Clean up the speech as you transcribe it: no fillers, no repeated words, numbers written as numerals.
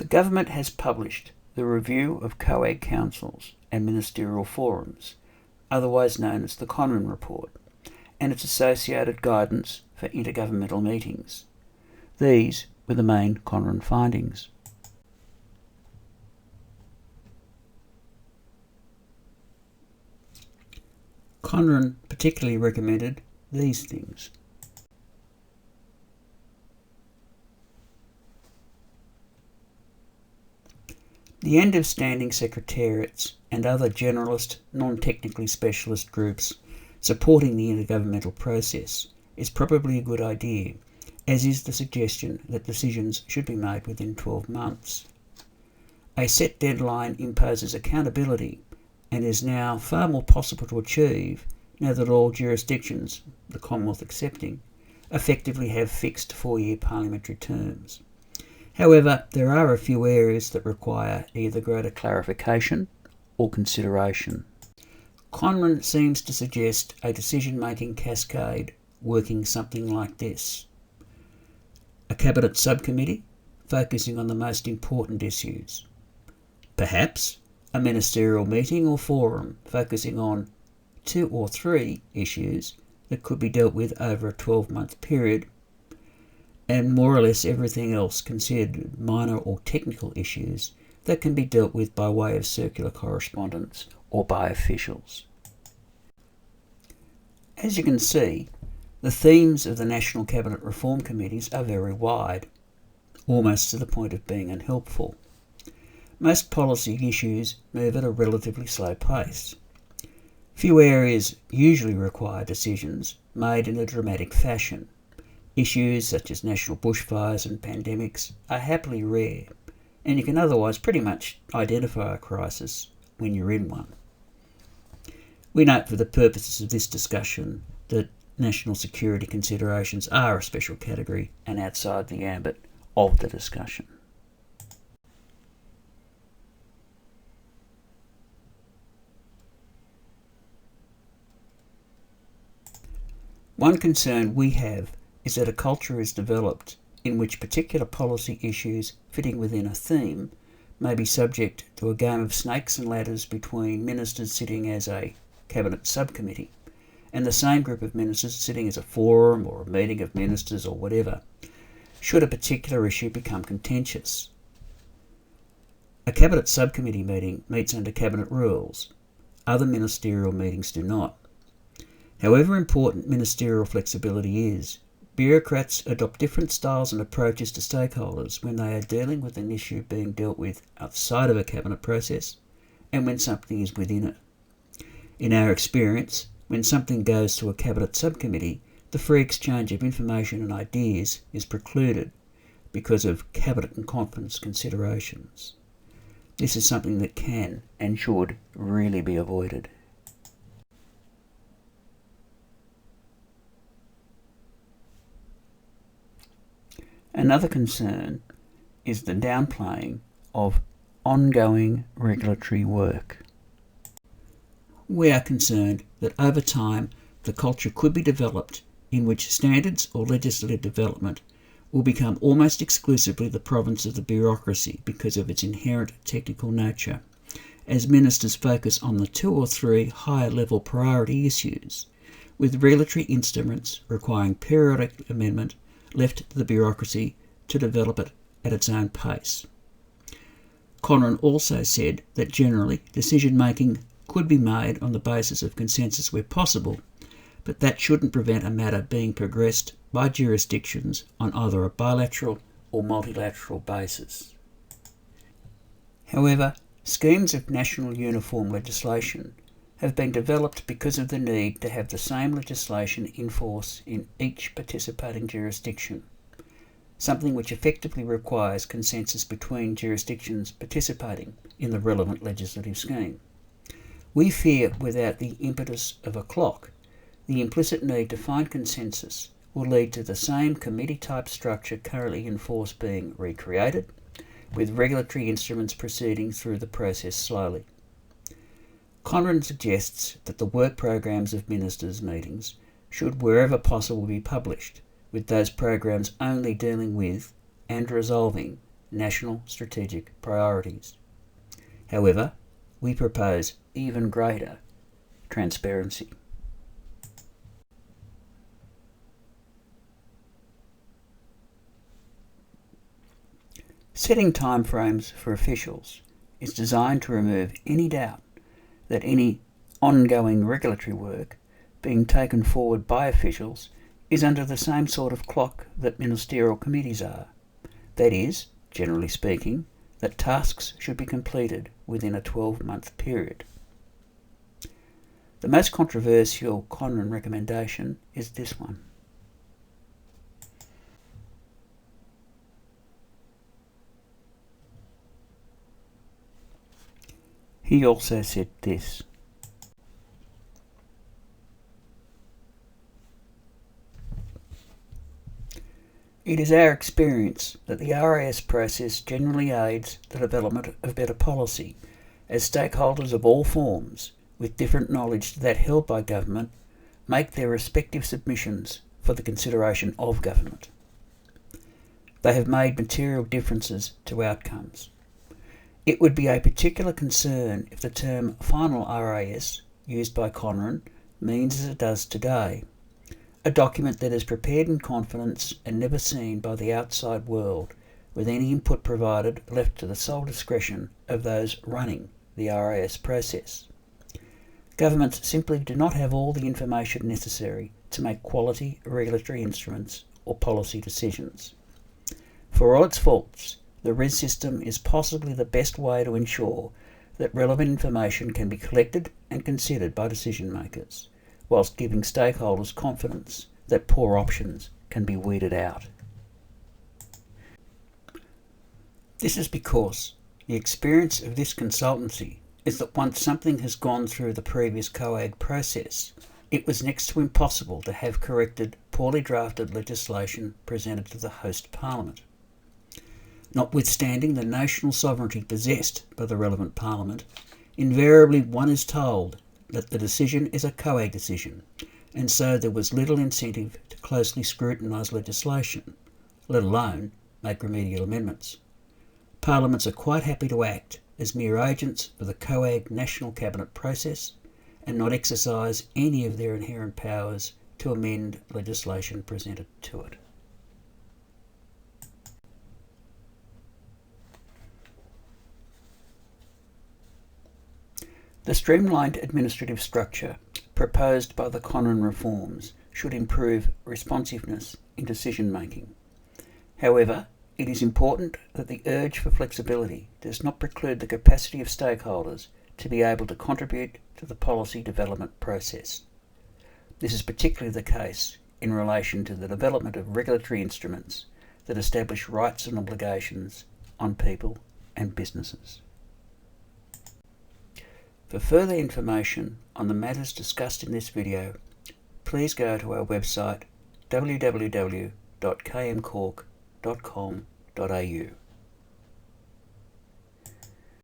government has published the Review of COAG Councils and Ministerial Forums, otherwise known as the Conran Report, and its associated guidance for intergovernmental meetings. These were the main Conran findings. Conran particularly recommended these things. The end of standing secretariats and other generalist, non-technically specialist groups supporting the intergovernmental process is probably a good idea, as is the suggestion that decisions should be made within 12 months. A set deadline imposes accountability and is now far more possible to achieve now that all jurisdictions, the Commonwealth excepting, effectively have fixed 4-year parliamentary terms. However, there are a few areas that require either greater clarification or consideration. Conran seems to suggest a decision-making cascade working something like this. A cabinet subcommittee focusing on the most important issues. Perhaps a ministerial meeting or forum focusing on 2 or 3 issues that could be dealt with over a 12-month period, and more or less everything else considered minor or technical issues that can be dealt with by way of circular correspondence or by officials. As you can see, the themes of the National Cabinet Reform Committees are very wide, almost to the point of being unhelpful. Most policy issues move at a relatively slow pace. Few areas usually require decisions made in a dramatic fashion. Issues such as national bushfires and pandemics are happily rare, and you can otherwise pretty much identify a crisis when you're in one. We note for the purposes of this discussion that national security considerations are a special category and outside the ambit of the discussion. One concern we have is that a culture is developed in which particular policy issues fitting within a theme may be subject to a game of snakes and ladders between ministers sitting as a cabinet subcommittee and the same group of ministers sitting as a forum or a meeting of ministers or whatever, should a particular issue become contentious. A cabinet subcommittee meeting meets under cabinet rules. Other ministerial meetings do not. However important ministerial flexibility is, bureaucrats adopt different styles and approaches to stakeholders when they are dealing with an issue being dealt with outside of a cabinet process and when something is within it. In our experience, when something goes to a cabinet subcommittee, the free exchange of information and ideas is precluded because of cabinet and conference considerations. This is something that can and should really be avoided. Another concern is the downplaying of ongoing regulatory work. We are concerned that over time the culture could be developed in which standards or legislative development will become almost exclusively the province of the bureaucracy because of its inherent technical nature, as ministers focus on the 2 or 3 higher level priority issues, with regulatory instruments requiring periodic amendment left to the bureaucracy to develop it at its own pace. Conran also said that generally decision-making could be made on the basis of consensus where possible, but that shouldn't prevent a matter being progressed by jurisdictions on either a bilateral or multilateral basis. However, schemes of national uniform legislation have been developed because of the need to have the same legislation in force in each participating jurisdiction, something which effectively requires consensus between jurisdictions participating in the relevant legislative scheme. We fear without the impetus of a clock, the implicit need to find consensus will lead to the same committee-type structure currently in force being recreated, with regulatory instruments proceeding through the process slowly. Conran suggests that the work programs of ministers' meetings should wherever possible be published, with those programs only dealing with and resolving national strategic priorities. However, we propose even greater transparency. Setting timeframes for officials is designed to remove any doubt that any ongoing regulatory work being taken forward by officials is under the same sort of clock that ministerial committees are. That is, generally speaking, that tasks should be completed within a 12-month period. The most controversial Conran recommendation is this one. He also said this: "It is our experience that the RIS process generally aids the development of better policy, as stakeholders of all forms, with different knowledge to that held by government, make their respective submissions for the consideration of government. They have made material differences to outcomes. It would be a particular concern if the term final RIS, used by Conran, means as it does today, a document that is prepared in confidence and never seen by the outside world, with any input provided left to the sole discretion of those running the RIS process. Governments simply do not have all the information necessary to make quality regulatory instruments or policy decisions. For all its faults, the RIS system is possibly the best way to ensure that relevant information can be collected and considered by decision makers, whilst giving stakeholders confidence that poor options can be weeded out. This is because the experience of this consultancy is that once something has gone through the previous COAG process, it was next to impossible to have corrected poorly drafted legislation presented to the host parliament. Notwithstanding the national sovereignty possessed by the relevant parliament, invariably one is told that the decision is a COAG decision, and so there was little incentive to closely scrutinise legislation, let alone make remedial amendments. Parliaments are quite happy to act as mere agents for the COAG National Cabinet process and not exercise any of their inherent powers to amend legislation presented to it. The streamlined administrative structure proposed by the Conran reforms should improve responsiveness in decision making. However, it is important that the urge for flexibility does not preclude the capacity of stakeholders to be able to contribute to the policy development process. This is particularly the case in relation to the development of regulatory instruments that establish rights and obligations on people and businesses. For further information on the matters discussed in this video, please go to our website www.kmcork.com.au.